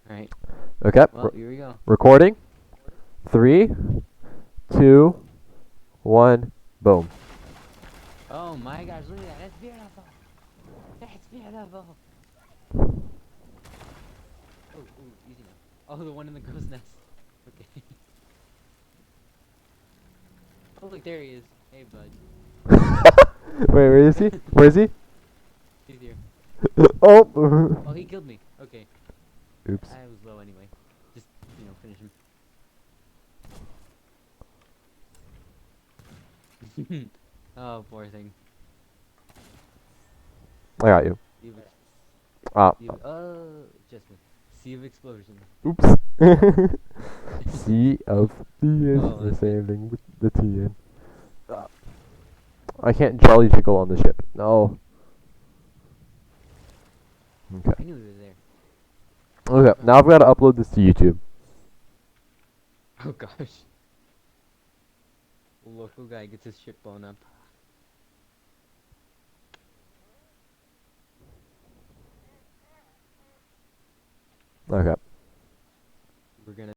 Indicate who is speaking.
Speaker 1: Alright.
Speaker 2: Okay.
Speaker 1: Well, here we go.
Speaker 2: Recording. 3, 2, 1. Boom.
Speaker 1: Oh my gosh, look at that. That's beautiful. That's beautiful. Oh, ooh, easy now. Oh, the one in the crow's nest. Okay. Oh, look, there he is. Hey, bud.
Speaker 2: Wait, where is he? Where is he?
Speaker 1: He's here.
Speaker 2: Oh.
Speaker 1: Oh, he killed me. Okay.
Speaker 2: Oops.
Speaker 1: I was low anyway. Just, finish him. Oh, poor thing.
Speaker 2: I got you.
Speaker 1: Sea of
Speaker 2: Ah.
Speaker 1: just me. Sea of explosion.
Speaker 2: Oops. Sea of Thieves.
Speaker 1: Oh,
Speaker 2: We're
Speaker 1: that's good.
Speaker 2: sailing with the T in. I can't jolly jiggle on the ship. No. Okay.
Speaker 1: I knew he was there.
Speaker 2: Okay. Now I've got to upload this to YouTube.
Speaker 1: Oh gosh. Local guy gets his ship blown up.
Speaker 2: Okay.